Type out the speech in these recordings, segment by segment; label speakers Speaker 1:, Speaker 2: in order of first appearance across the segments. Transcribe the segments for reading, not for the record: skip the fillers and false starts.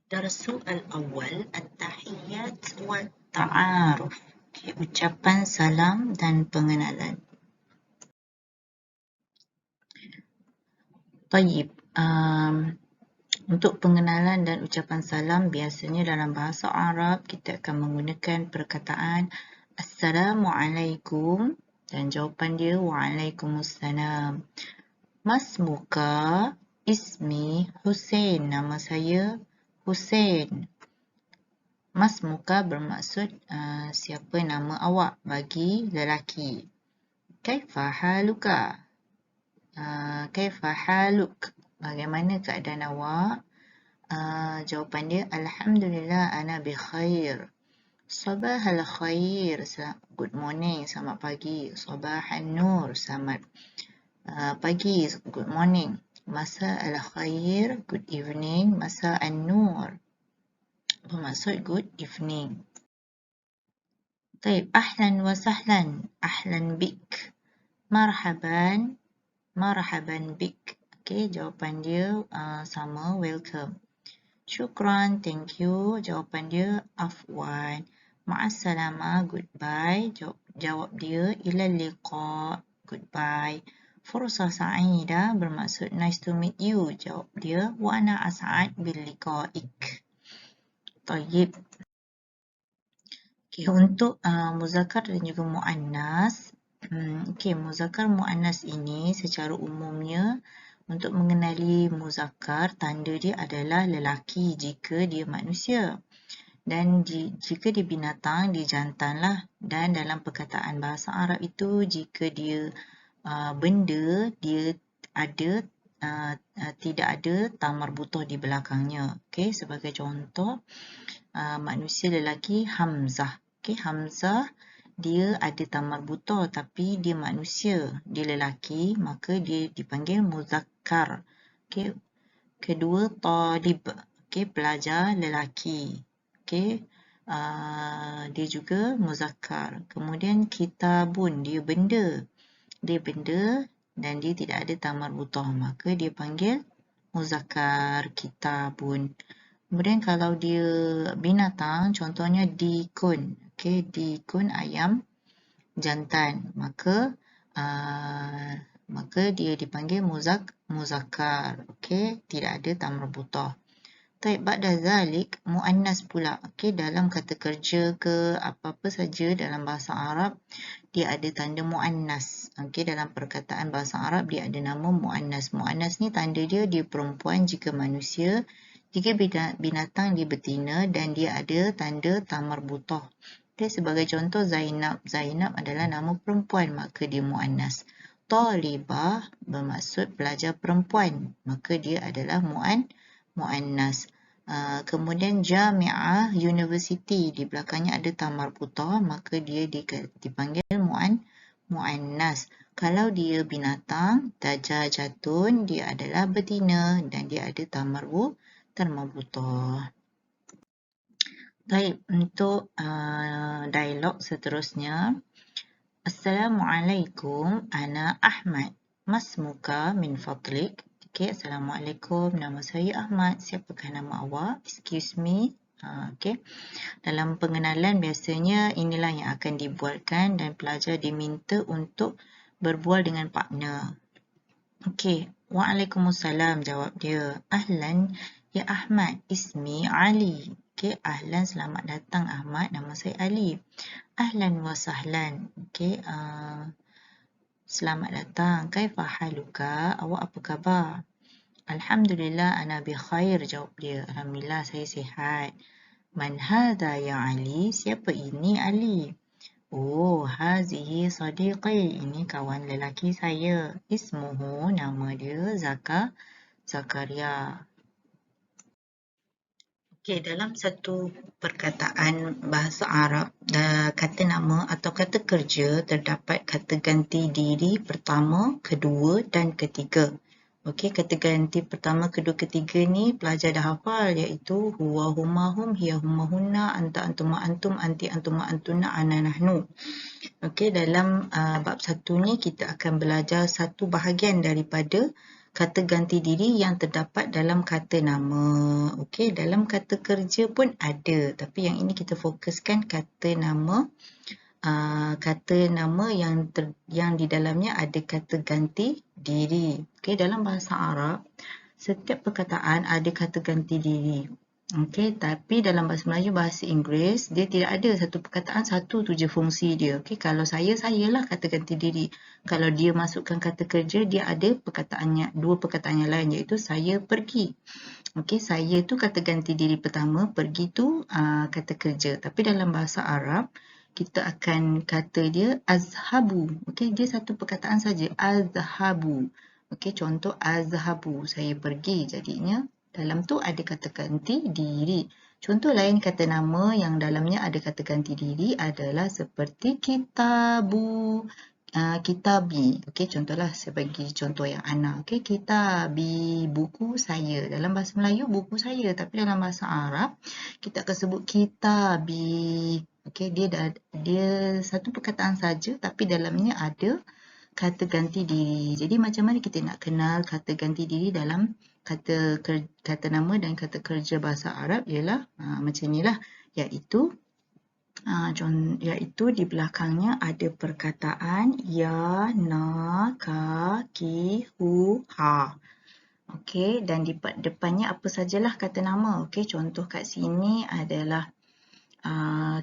Speaker 1: الدرس الأول التحيات والتعارف. Ucapan salam dan pengenalan. Tayyib. Untuk pengenalan dan ucapan salam, biasanya dalam bahasa Arab kita akan menggunakan perkataan Assalamualaikum dan jawapan dia Waalaikumsalam. Masmuka, ismi Hussein. Nama saya Hussein. Masmuka bermaksud siapa nama awak bagi lelaki. Kaifa haluka? Kaifa haluk? Bagaimana keadaan awak? Jawapan dia Alhamdulillah ana bi khair. Sabah al khair, good morning, selamat pagi. Sabah al nur, selamat pagi, good morning. Masa al khair, good evening. Masa al nur bermaksud good evening. طيب أهلا وسهلا. أهلا بك. مرحبا. مرحبا بك. Okay, jawapan dia sama, welcome. Syukran, thank you. Jawapan dia afwan. Ma'assalamah, goodbye. Jawab dia ila liqa, goodbye. Fursah sa'ida bermaksud nice to meet you. Jawab dia wa ana as'ad bil liqa'ik. Tayyib. Okay, untuk muzakkar dan juga muannas. Okay, muzakkar muannas ini secara umumnya untuk mengenali muzakkar, tanda dia adalah lelaki jika dia manusia. Dan jika dia binatang, dia jantan lah. Dan dalam perkataan bahasa Arab itu, jika dia benda, dia ada, tidak ada tamar butoh di belakangnya. Okay, sebagai contoh, manusia lelaki Hamzah. Okay, Hamzah dia ada tamar butoh tapi dia manusia, dia lelaki, maka dia dipanggil muzakkar. Okay. Kedua, talib. Okay, pelajar lelaki. Okay. Dia juga muzakkar. Kemudian kitabun, dia benda. Dia benda dan dia tidak ada tamar butoh, maka dia panggil muzakkar, kitabun. Kemudian kalau dia binatang, contohnya dikun. Okay, dikun ayam jantan. Maka dia dipanggil muzakkar. Okay, tidak ada tamar butoh. Taib ba'da zalik muannas pula. Okay, dalam kata kerja ke apa-apa saja dalam bahasa Arab, dia ada tanda muannas. Okay, dalam perkataan bahasa Arab dia ada nama muannas. Muannas ni tanda dia perempuan jika manusia. Jika binatang dia betina dan dia ada tanda tamar butoh. Okay, sebagai contoh Zainab. Zainab adalah nama perempuan, maka dia muannas. Talibah bermaksud pelajar perempuan, maka dia adalah muannas. Kemudian Jami'ah, university, di belakangnya ada tamar butoh, maka dia dipanggil muannas. Kalau dia binatang, Dajajatun, dia adalah betina dan dia ada tamar butoh. Baik, untuk dialog seterusnya. Assalamualaikum, ana Ahmad. Masmuka min fadlik. Okay, Assalamualaikum, nama saya Ahmad. Siapakah nama awak? Excuse me. Okay. Dalam pengenalan biasanya inilah yang akan dibuatkan dan pelajar diminta untuk berbual dengan partner. Okay, Waalaikumsalam, jawab dia. Ahlan, ya Ahmad, ismi Ali. Okay, ahlan, selamat datang Ahmad, nama saya Ali. Ahlan wa sahlan. Okay, selamat datang. Kaifa haluka? Awak apa khabar? Alhamdulillah, ana bi khair, jawab dia. Alhamdulillah, saya sihat. Man hadha ya Ali? Siapa ini Ali? Oh, hazihi sadiqi. Ini kawan lelaki saya. Ismuhu, nama dia Zakaria. Okey, dalam satu perkataan bahasa Arab, kata nama atau kata kerja terdapat kata ganti diri pertama, kedua dan ketiga. Okey, kata ganti pertama, kedua, ketiga ni pelajar dah hafal, iaitu huwa, huma, hum, hiya, huma, hunna, anta, antuma, antum, anti, antuma, antuna, ana, nahnu. Okey, dalam bab satu ni kita akan belajar satu bahagian daripada kata ganti diri yang terdapat dalam kata nama. Okey, dalam kata kerja pun ada, tapi yang ini kita fokuskan kata nama. Kata nama yang di dalamnya ada kata ganti diri. Okey, dalam bahasa Arab, setiap perkataan ada kata ganti diri. Okey, tapi dalam bahasa Melayu, bahasa Inggeris, dia tidak ada satu perkataan, satu tu je fungsi dia. Okey, kalau sayalah kata ganti diri. Kalau dia masukkan kata kerja, dia ada perkataannya, dua perkataan yang lain, iaitu saya pergi. Okey, saya tu kata ganti diri pertama, pergi tu kata kerja. Tapi dalam bahasa Arab, kita akan kata dia azhabu. Okey, dia satu perkataan saja, azhabu. Okey, contoh azhabu, saya pergi. Jadinya dalam tu ada kata ganti diri. Contoh lain kata nama yang dalamnya ada kata ganti diri adalah seperti kitabu, kitabi. Okey, contohlah saya bagi contoh yang Ana. Okey, kitabi, buku saya. Dalam bahasa Melayu buku saya, tapi dalam bahasa Arab kita akan sebut kitabi. Okey, dia satu perkataan saja tapi dalamnya ada kata ganti diri. Jadi macam mana kita nak kenal kata ganti diri dalam kata nama dan kata kerja bahasa Arab ialah macam inilah, iaitu di belakangnya ada perkataan ya, na, ka, ki, hu, ha. Okey, dan di depannya apa sajalah kata nama. Okey, contoh kat sini adalah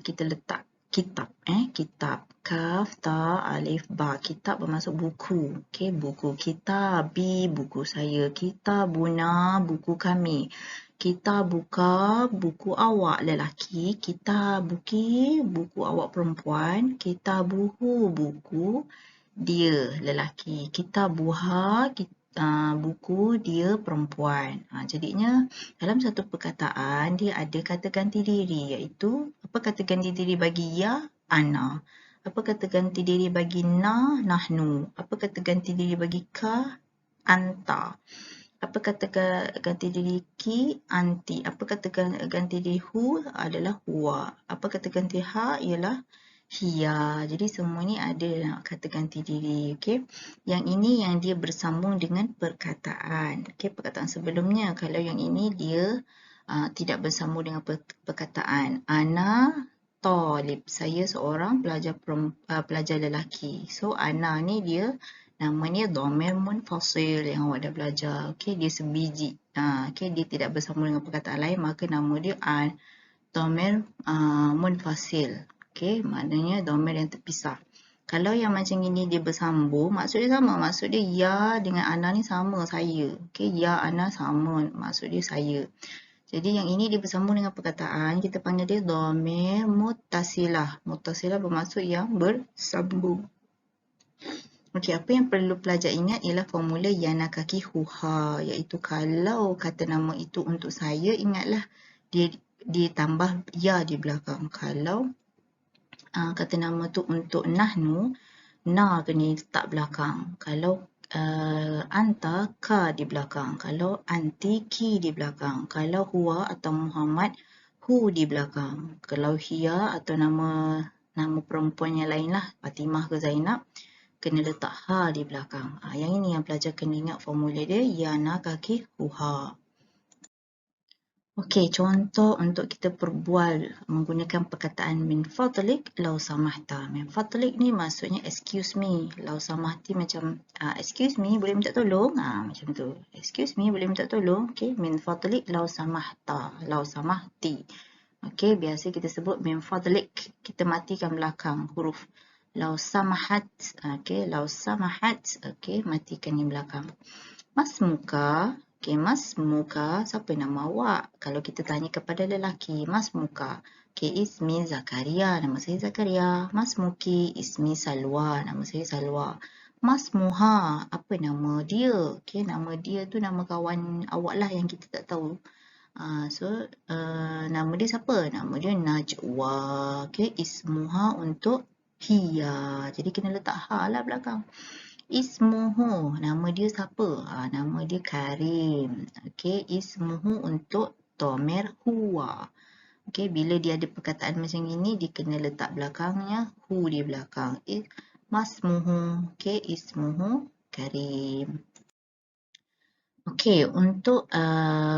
Speaker 1: kita letak kitab, kitab, kaf, ta, alif, ba. Kitab bermaksud buku. Okey, buku. Kitabi, buku saya. Kitabuna, buku kami. Kita buka buku awak lelaki. Kita buki buku awak perempuan. Kita buhu buku dia lelaki. Kita buha buku dia perempuan. Jadinya dalam satu perkataan dia ada kata ganti diri, iaitu apa kata ganti diri bagi ya, ana. Apa kata ganti diri bagi na, nahnu. Apa kata ganti diri bagi ka, anta. Apa kata ganti diri ki, anti. Apa kata ganti diri hu adalah huwa. Apa kata ganti ha ialah hiya. Jadi semua ni ada kata ganti diri. Okey. Yang ini yang dia bersambung dengan perkataan. Okey, perkataan sebelumnya. Kalau yang ini dia tidak bersambung dengan perkataan. Ana talib. Saya seorang pelajar lelaki. So ana ni dia namanya dhamir munfasil yang awak dah belajar. Okey, dia sebiji. Okey, dia tidak bersambung dengan perkataan lain, maka nama dia dhamir munfasil. Okey, maknanya dhamir yang terpisah. Kalau yang macam ini dia bersambung, maksud dia sama. Maksud dia ya dengan ana ni sama, saya. Okey, ya ana sama, maksud dia saya. Jadi yang ini dia bersambung dengan perkataan, kita panggil dia dhamir muttasilah. Muttasilah bermaksud yang bersambung. Okey, apa yang perlu pelajar ingat ialah formula yana kaki huha, iaitu kalau kata nama itu untuk saya, ingatlah dia ditambah ya di belakang. Kalau kata nama tu untuk nahnu, na kena letak belakang. Kalau anta, ka di belakang. Kalau anti, ki di belakang. Kalau huwa atau Muhammad, hu di belakang. Kalau hiya atau nama perempuan yang lain lah, Fatimah ke Zainab, kena letak ha di belakang. Yang ini yang pelajar kena ingat formula dia, yana kaki huha. Okey, contoh untuk kita perbual menggunakan perkataan min fadlik law samahta. Min fadlik ni maksudnya excuse me. Law samahti macam excuse me, boleh minta tolong. Macam tu. Excuse me, boleh minta tolong. Okey, min fadlik law samahta. Law samahti. Okey, biasa kita sebut min fadlik. Kita matikan belakang huruf. Law samahat. Okey, law samahat. Okey, matikan di belakang. Masmuka. Okey, masmuka, siapa nama awak? Kalau kita tanya kepada lelaki, masmuka. Okey, ismi Zakaria, nama saya Zakaria. Masmuki, ismi Salwa, nama saya Salwa. Masmuha, apa nama dia? Okey, nama dia tu nama kawan awak lah yang kita tak tahu. Nama dia siapa? Nama dia Najwa. Okey, ismuha untuk hiya. Jadi kena letak ha lah belakang. Ismuhu, nama dia siapa? Nama dia Karim. Okey, ismuhu untuk dhamir huwa. Okey, bila dia ada perkataan macam ini, dia kena letak belakangnya hu di belakang. Masmuhu, okey, ismuhu Karim. Okey, untuk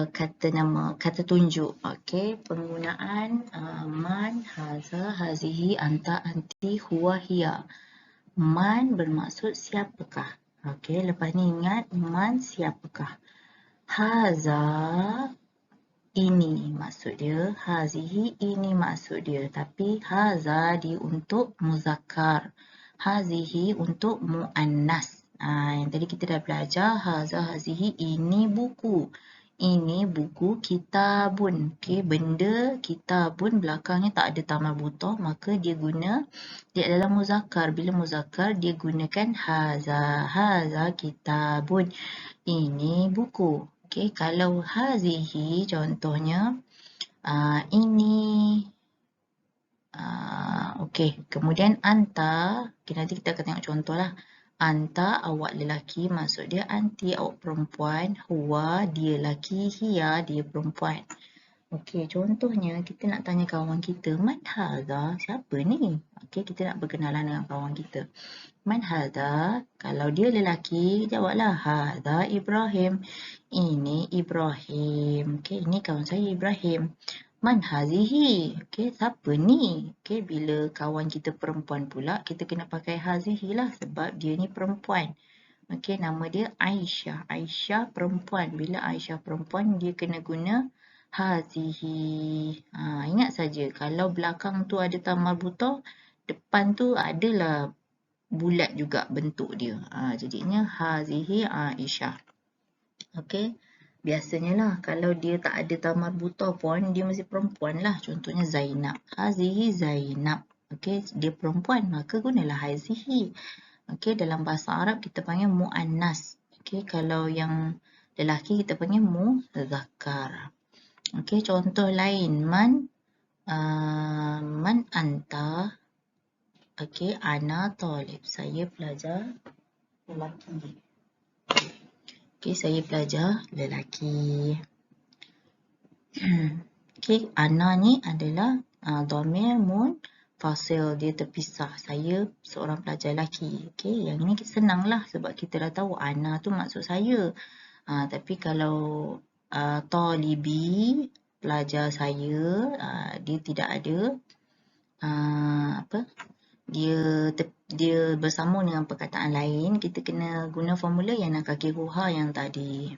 Speaker 1: kata nama, kata tunjuk. Okey, penggunaan man, haza, hazihi, anta, anti, huwa, hiya. Man bermaksud siapakah. Okey, lepas ni ingat man siapakah. Haza ini maksud dia, hazihi ini maksud dia. Tapi haza dia untuk muzakkar, hazihi untuk muannas. Yang tadi kita dah belajar haza hazihi ini buku. Ini buku kitabun. Okey, benda kitabun belakangnya tak ada tamal butoh, maka dia guna dia adalah muzakkar. Bila muzakkar dia gunakan haza. Haza kitabun. Ini buku. Okey, kalau hazihi contohnya ini. Okey, kemudian anta. Okay, nanti kita akan tengok contoh lah. Anta awak lelaki, maksud dia anti awak perempuan, huwa dia lelaki, hiya dia perempuan. Okey, contohnya kita nak tanya kawan kita, man hadha? Siapa ni? Okey, kita nak berkenalan dengan kawan kita. Man hadha? Kalau dia lelaki, jawablah hadha Ibrahim. Ini Ibrahim. Okey, ini kawan saya Ibrahim. Man hazihi? Okey, siapa ni? Okey, bila kawan kita perempuan pula, kita kena pakai hazihi lah sebab dia ni perempuan. Okey, nama dia Aisyah. Aisyah perempuan. Bila Aisyah perempuan, dia kena guna hazihi. Ingat saja, kalau belakang tu ada tamal butoh, depan tu adalah bulat juga bentuk dia. Jadinya hazihi Aisyah. Okey. Biasanya lah kalau dia tak ada tamal butoh pun dia mesti perempuan lah. Contohnya Zainab. Hazihi Zainab. Okey, dia perempuan maka gunalah hazihi. Okey, dalam bahasa Arab kita panggil muannas. Okey, kalau yang lelaki kita panggil muzakkar. Okey, contoh lain man anta. Okey, ana talib. Saya pelajar lelaki. Okey, saya pelajar lelaki. Okey, ana ni adalah dhamir munfasil, dia terpisah. Saya seorang pelajar lelaki. Okey, yang ni senanglah sebab kita dah tahu ana tu maksud saya. Tapi kalau talibi, pelajar saya, dia tidak ada dia bersambung dengan perkataan lain, kita kena guna formula yang nak kaki huha yang tadi.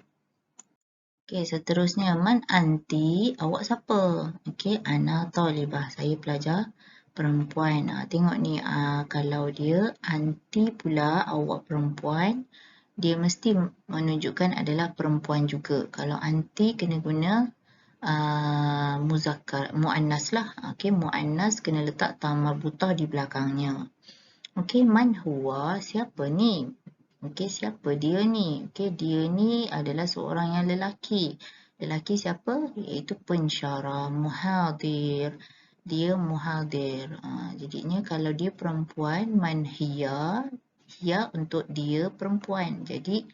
Speaker 1: Okey, seterusnya man anti, awak siapa? Okey, ana talibah, saya pelajar perempuan. Tengok ni, kalau dia anti pula awak perempuan, dia mesti menunjukkan adalah perempuan juga. Kalau anti kena guna muzakkar, muannas lah. Okey, muannas kena letak tamal butoh di belakangnya. Okey, man huwa, siapa ni? Okey, siapa dia ni? Okey, dia ni adalah seorang yang lelaki. Lelaki siapa? Iaitu pensyarah, muhadir. Dia muhadir. Jadinya kalau dia perempuan, man hiya, hiya untuk dia perempuan. Jadi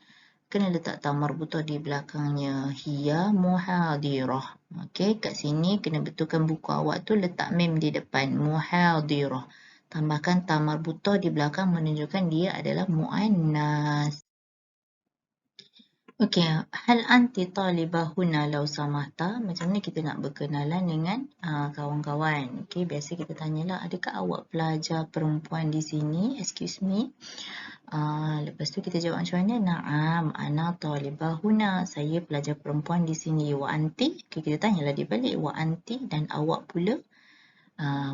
Speaker 1: kena letak tamar butoh di belakangnya. Hiya muhadirah. Okey, kat sini kena betulkan buku awak tu letak mem di depan. Muhadirah. Tambahkan tamar butoh di belakang menunjukkan dia adalah muannas. Okey, hal anti talibah huna law samahta. Macam ni kita nak berkenalan dengan kawan-kawan. Okey, biasa kita tanyalah, adakah awak pelajar perempuan di sini? Excuse me. Lepas tu kita jawab macam mana? Naam, ana talibah huna. Saya pelajar perempuan di sini. Wa anti? Okay, kita tanyalah dia balik. Wa anti dan awak pula?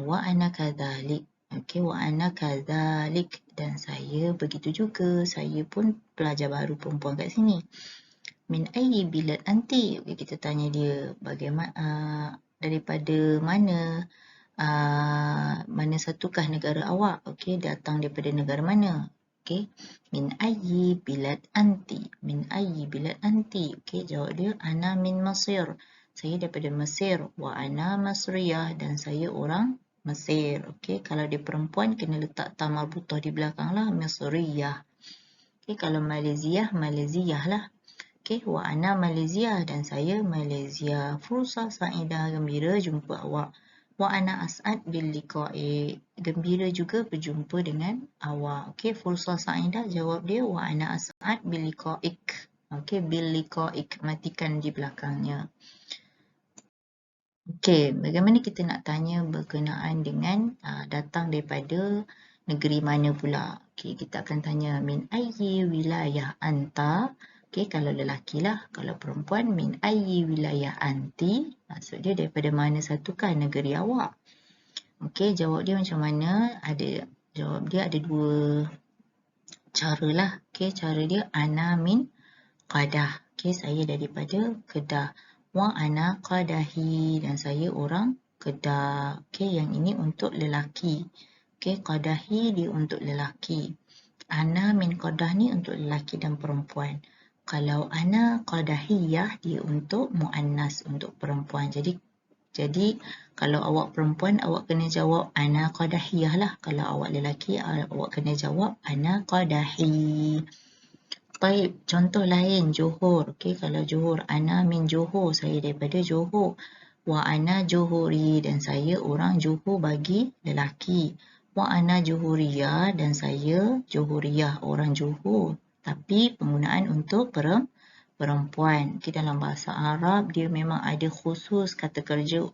Speaker 1: Wa ana kadzalik. Okey, wa ana kadzalik. Dan saya begitu juga. Saya pun pelajar baru perempuan kat sini. Min ayyi bilad anti? Okey, kita tanya dia bagaimana daripada mana mana satukah negara awak? Okey, datang daripada negara mana? Okey, min ayyi bilad anti? Min ayyi bilad anti? Okey, jawab dia ana min Mesir. Saya daripada Mesir. Wa ana Masriyah dan saya orang Mesir. Okey, kalau dia perempuan kena letak tamal butoh di belakang lah, Mesriyah. Okey, kalau Malaysia, Malaysiah lah. Okey, wa ana Malaysia dan saya Malaysia. Fursa sa'idah, gembira jumpa awak. Wa ana as'ad bil liqa'i. Gembira juga berjumpa dengan awak. Okey, fursa sa'idah jawab dia wa ana as'ad bil liqa'ik. Okey, bil liqa'ik, matikan di belakangnya. Okey, bagaimana kita nak tanya berkenaan dengan datang daripada negeri mana pula? Okey, kita akan tanya min ayyi wilayah anta. Okey, kalau lelaki lah. Kalau perempuan, min ayyi wilayah anti. Maksud dia daripada mana satukah negeri awak? Okey, jawab dia macam mana? Jawab dia ada dua cara lah. Okey, cara dia ana min Qadah. Okey, saya daripada Kedah. Wa ana Qadahi dan saya orang Kedah. Okey, yang ini untuk lelaki. Okey, Qadahi dia untuk lelaki. Ana min Qadah ni untuk lelaki dan perempuan. Kalau ana Qadahiyah dia untuk muannas, untuk perempuan. Jadi kalau awak perempuan awak kena jawab ana Qadahiyah lah. Kalau awak lelaki awak kena jawab ana Qadahi. Baik, contoh lain Johor. Okey, kalau Johor, ana min Johor, saya daripada Johor. Wa ana Johori dan saya orang Johor bagi lelaki. Wa ana Johoriyah dan saya Johoriyah, orang Johor. Tapi penggunaan untuk perempuan. Okey, dalam bahasa Arab dia memang ada khusus kata kerja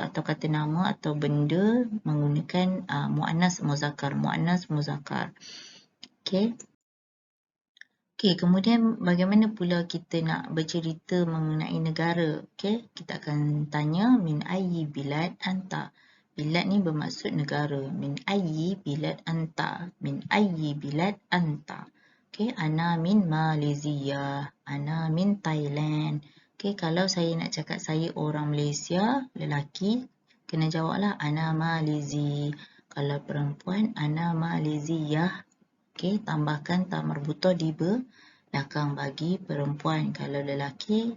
Speaker 1: atau kata nama atau benda menggunakan muannas muzakkar. Okey. Okey, kemudian bagaimana pula kita nak bercerita mengenai negara? Okey, kita akan tanya min ayyi bilad anta. Bilad ni bermaksud negara. Min ayyi bilad anta. Min ayyi bilad anta. Okey, ana min Malaysia. Ana min Thailand. Okey, kalau saya nak cakap saya orang Malaysia, lelaki, kena jawablah ana Malizi. Kalau perempuan, ana Maliziyah. Okey, tambahkan ta marbutoh di belakang bagi perempuan. Kalau lelaki,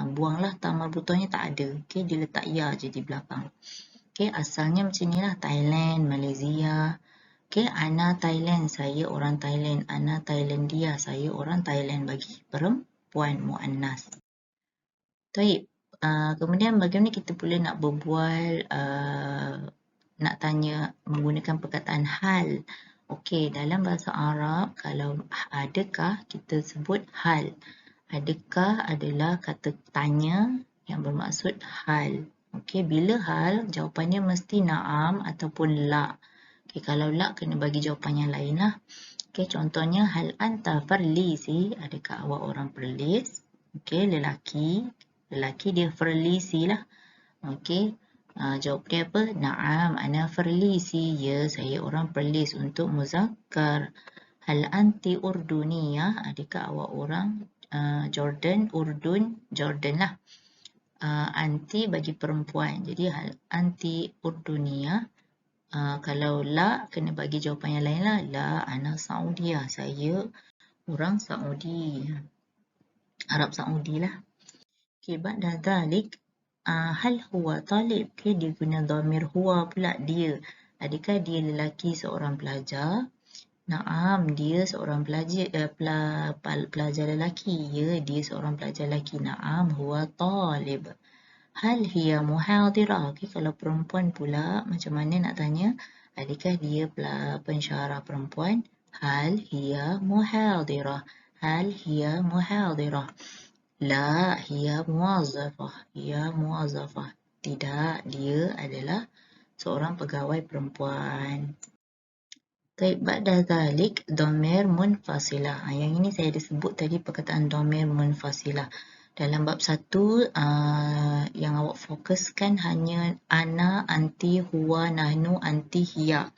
Speaker 1: buanglah ta marbutohnya tak ada. Okey, dia letak ya je di belakang. Okey, asalnya macam inilah Thailand, Malaysia. Okey, ana Thailand, saya orang Thailand. Ana Thailandia, saya orang Thailand bagi perempuan muannas. Baik, kemudian bagaimana kita pula nak berbual, nak tanya menggunakan perkataan hal. Okey, dalam bahasa Arab, kalau adakah kita sebut hal. Adakah adalah kata tanya yang bermaksud hal. Okey, bila hal, jawapannya mesti na'am ataupun la. Okey, kalau la kena bagi jawapan yang lain lah. Okey, contohnya hal anta farlisi, adakah awak orang Perlis? Okey, lelaki dia farlisi lah. Okey. Jawab dia apa? Naam, ana Farlisi. Ya, saya orang Perlis untuk muzakkar. Hal anti Urduniyah? Adakah awak orang Jordan? Jordan lah. Anti bagi perempuan. Jadi hal anti Urduniyah. Kalau la, kena bagi jawapan yang lain lah. La, ana Saudiyah. Saya orang Saudi. Arab Saudi lah. Okey, ba'da dhalik. Hal huwa talib? Okey, dia guna dhamir huwa pula dia. Adakah dia lelaki seorang pelajar? Naam, dia seorang pelajar lelaki. Ya, dia seorang pelajar lelaki. Naam, huwa talib. Hal hiya muhadirah? Okey, kalau perempuan pula, macam mana nak tanya? Adakah dia pensyarah perempuan? Hal hiya muhadirah? Hal hiya muhadirah? La, hiya muwazzafah. Hiya muwazzafah. Tidak, dia adalah seorang pegawai perempuan. Baik, ba'da dhalik dhamir munfasilah. Yang ini saya ada sebut tadi perkataan dhamir munfasilah. Dalam bab 1, yang awak fokuskan hanya ana, anti, huwa, nahnu, anti, hiya.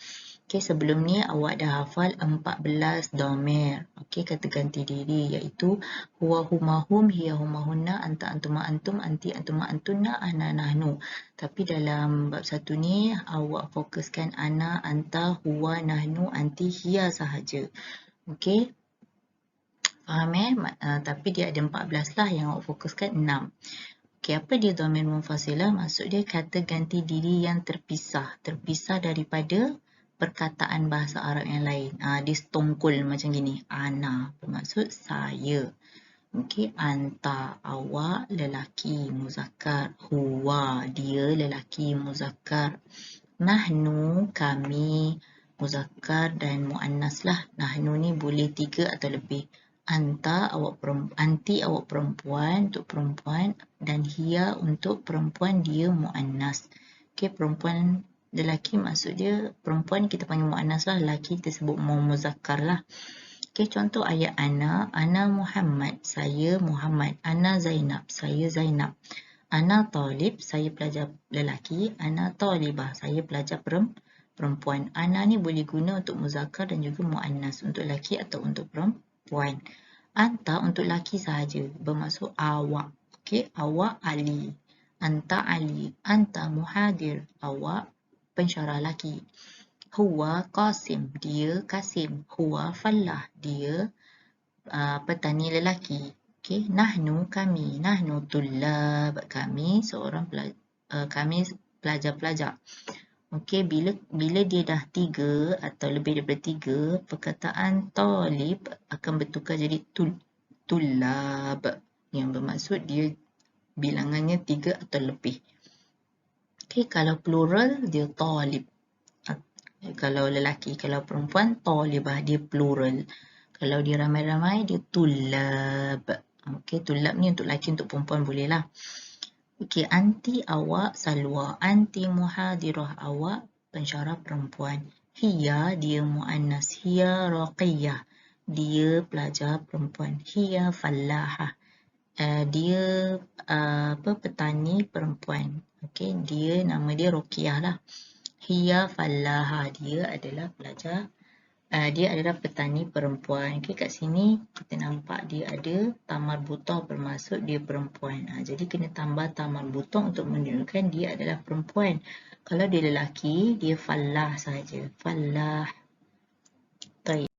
Speaker 1: Okey, sebelum ni awak dah hafal 14 dhamir. Okey, kata ganti diri iaitu huwa huma hum, hiya huma hunna, anta antuma antum, anti antuma antunna, ana nahnu. Tapi dalam bab 1 ni awak fokuskan ana, anta, huwa, nahnu, anti, hiya sahaja. Okey. Faham tapi dia ada 14 lah yang awak fokuskan 6. Okey, apa dia dhamir munfasilah? Maksud dia kata ganti diri yang terpisah. Terpisah daripada perkataan bahasa Arab yang lain. Dia setongkol macam gini. Ana bermaksud saya. Okey, anta awak lelaki muzakkar. Huwa dia lelaki muzakkar. Nahnu kami muzakkar dan muannas lah. Nahnu ni boleh 3 atau lebih. anti awak perempuan untuk perempuan, dan hiya untuk perempuan, dia muannas. Okey, perempuan lelaki maksud dia perempuan kita panggil muannas lah, lelaki kita sebut muzakkar lah. Okey, contoh ayat ana Muhammad, saya Muhammad, ana Zainab, saya Zainab, ana talib, saya pelajar lelaki, ana talibah, saya pelajar perempuan. Ana ni boleh guna untuk muzakkar dan juga muannas, untuk lelaki atau untuk perempuan. Anta untuk lelaki sahaja, bermaksud awak. Okey, awak Ali, anta Ali, anta muhadir, awak pensyarah lelaki. Huwa Qasim, dia Kasim. Huwa Fallah, dia petani lelaki. Okey, nahnu kami, nahnu tullab, kami kami pelajar-pelajar. Okey, bila dia dah 3 atau lebih daripada 3, perkataan talib akan bertukar jadi tullab, yang bermaksud dia bilangannya 3 atau lebih. Okey, kalau plural dia talib. Kalau lelaki, kalau perempuan talibah, dia plural. Kalau dia ramai-ramai dia tullab. Okey, tullab ni untuk lelaki, untuk perempuan boleh lah. Okey, anti awak Salwa, anti muhadirah, awak pensyarah perempuan. Hiya, dia muannas, hiya raqiyah, dia pelajar perempuan. Hiya fallahah, dia petani perempuan. Okey, nama dia Ruqyah lah. Hiya fallahah, dia adalah pelajar, dia adalah petani perempuan. Okey, kat sini kita nampak dia ada tamar butoh, bermaksud dia perempuan. Jadi kena tambah tamar butoh untuk menunjukkan dia adalah perempuan. Kalau dia lelaki, dia fallah saja. Fallah. Baik.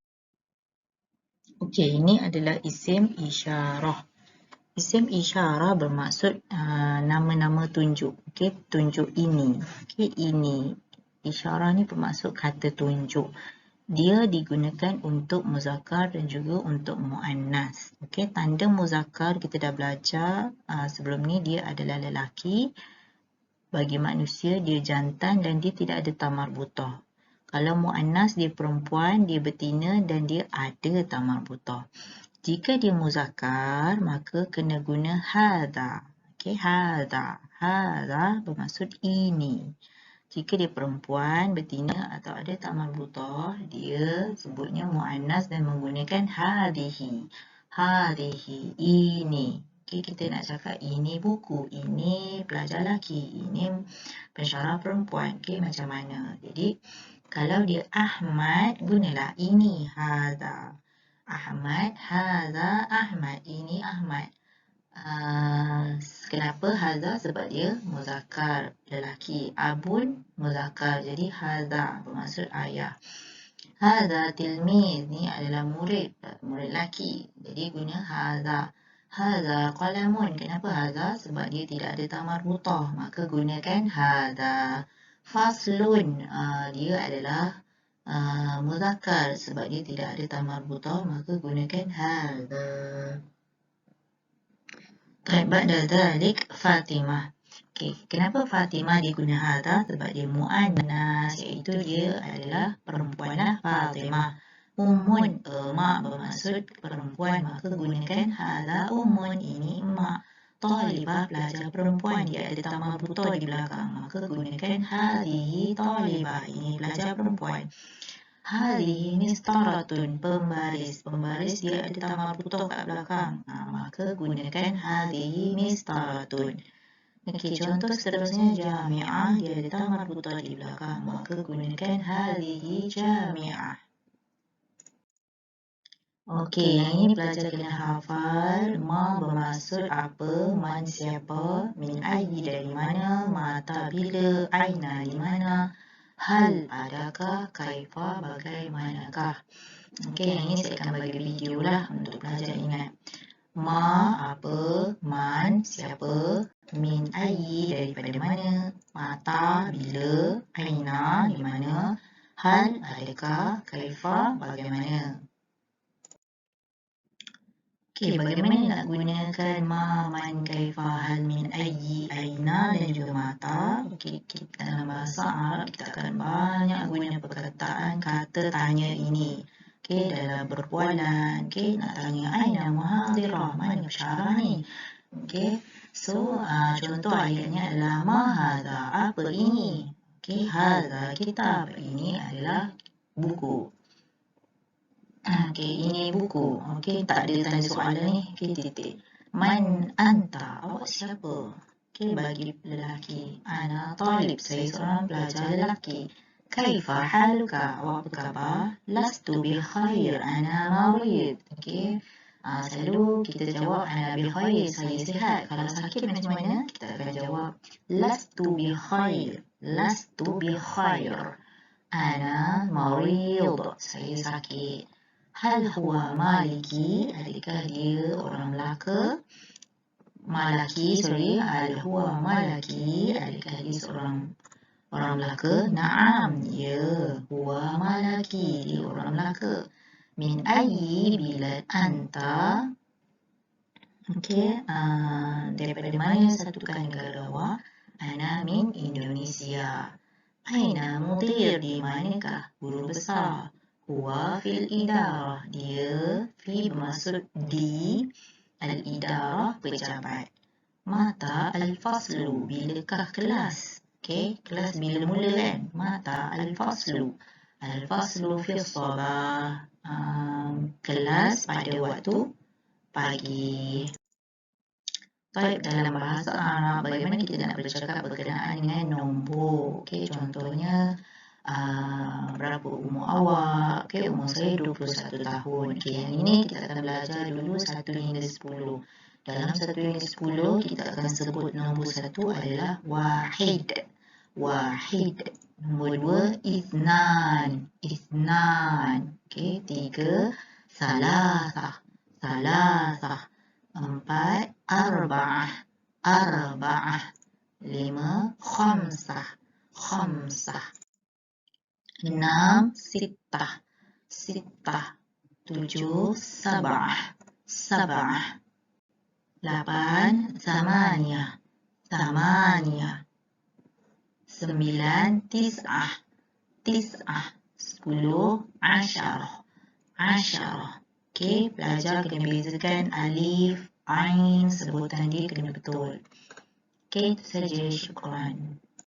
Speaker 1: Okey, ini adalah isim isyarah. Isim isyarah bermaksud nama-nama tunjuk. Okey, tunjuk ini. Okey, ini. Isyarah ni bermaksud kata tunjuk. Dia digunakan untuk muzakkar dan juga untuk muannas. Okey, tanda muzakkar kita dah belajar sebelum ni, dia adalah lelaki. Bagi manusia dia jantan dan dia tidak ada tamar butoh. Kalau muannas dia perempuan, dia betina dan dia ada tamar butoh. Jika dia muzakkar, maka kena guna hadha. Okey, hadha. Hadha bermaksud ini. Jika dia perempuan, betina atau ada tamar butoh, dia sebutnya muannas dan menggunakan hadhihi. Hadhihi, ini. Okey, kita nak cakap ini buku, ini pelajar lelaki, ini pensyarah perempuan. Okey, macam mana? Jadi, kalau dia Ahmad, gunalah ini, hadha. Ahmad, hadha Ahmad, ini Ahmad. Kenapa hadha? Sebab dia muzakkar, lelaki. Abun muzakkar, jadi hadha bermaksud ayah. Hadha tilmiz, ni adalah murid lelaki, jadi guna hadha. Hadha qalamun, kenapa hadha? Sebab dia tidak ada tamar butoh, maka gunakan hadha. Faslun, dia adalah muzakkar, sebab dia tidak ada tamar butoh, maka gunakan hadha. Ba'da dhalik Fatimah. Okey, kenapa Fatimah diguna hadha? Sebab dia muannas, iaitu dia adalah perempuan lah, Fatimah. Ummun, mak bermaksud perempuan, maka gunakan hadha ummun, ini mak. Talibah, pelajar perempuan, dia ada tamar butoh di belakang, maka gunakan hadhihi talibah, ini pelajar perempuan. Hadhihi mistaratun, pembaris. Pembaris dia ada tamar butoh kat belakang. Maka gunakan hadhihi mistaratun. Okey, contoh seterusnya jami'ah, dia ada tamar butoh di belakang. Maka gunakan hadhihi jami'ah. Okey, yang ini pelajar kena hafal. Ma bermaksud apa, man siapa, min ayyi dari mana, mata bila, aina di mana, hal adakah, kaifa bagaimanakah. Okey, yang ini saya akan bagi video lah untuk pelajar ingat. Ma apa, man siapa, min ayyi daripada mana, mata bila, aina di mana, hal adakah, kaifa bagaimana. Okey, bagaimana nak gunakan ma, man, kaifa, hal, min, ayyi, aina dan juga mata. Okey, dalam bahasa Arab kita akan banyak guna perkataan kata tanya ini. Okey, dalam berbualan. Okey, nak tanya aina muhadirah, mana pensyarah ni? Okey, so contoh ayatnya adalah ma hadza, apa ini? Okey, hadza kitab, ini adalah buku. Okey, ini buku. Okey, tak ada tanda soalan ni. Okey, titik. Man anta, awak siapa? Okey, bagi lelaki. Ana talib, saya seorang pelajar lelaki. Kaifa haluka, awak apa khabar? Lastu bi khair, ana marid. Okey, selalu kita jawab ana bi khair, saya sihat. Kalau sakit macam mana? Kita akan jawab lastu bi khair, lastu bi khair. Ana marid, saya sakit. Hal huwa maliki, adakah dia orang Melaka? Malaki, sorry, hal huwa malaki, adakah dia seorang orang Melaka? Naam, ya, huwa malaki, dia orang Melaka. Min ayyi bilad anta? Okey, daripada mana satukan negara awak? Ana min Indonesia. Aina mudir, di manakah guru besar? Huwa fil idarah, dia fi bermaksud di, al-idarah pejabat. Mata al-faslu, bilakah kelas? Okey, kelas bila mula kan? Mata al-faslu. Al-faslu fi sabah, kelas pada waktu pagi. Baik, dalam bahasa Arab, bagaimana kita nak bercakap berkenaan dengan nombor? Okey, contohnya berapa umur awak? Okey, umur saya 21 tahun. Okey, yang ini kita akan belajar dulu 1 hingga 10. Dalam 1 hingga 10, kita akan sebut nombor 1 adalah wahid. Wahid. Nombor 2, ithnan. Ithnan. Okey, 3, salasah. Salasah. 4, arba'ah. Arba'ah. 5, khamsah. Khamsah. 6, sittah. Sittah. 7, sab'ah. Sab'ah. 8, zamaniyah. Zamaniyah. 9, tis'ah. Tis'ah. 10, asyarah. Asyarah. Okey, pelajar kena bezakan alif, ain, sebutan dia kena betul. Okey, itu saja. Syukran.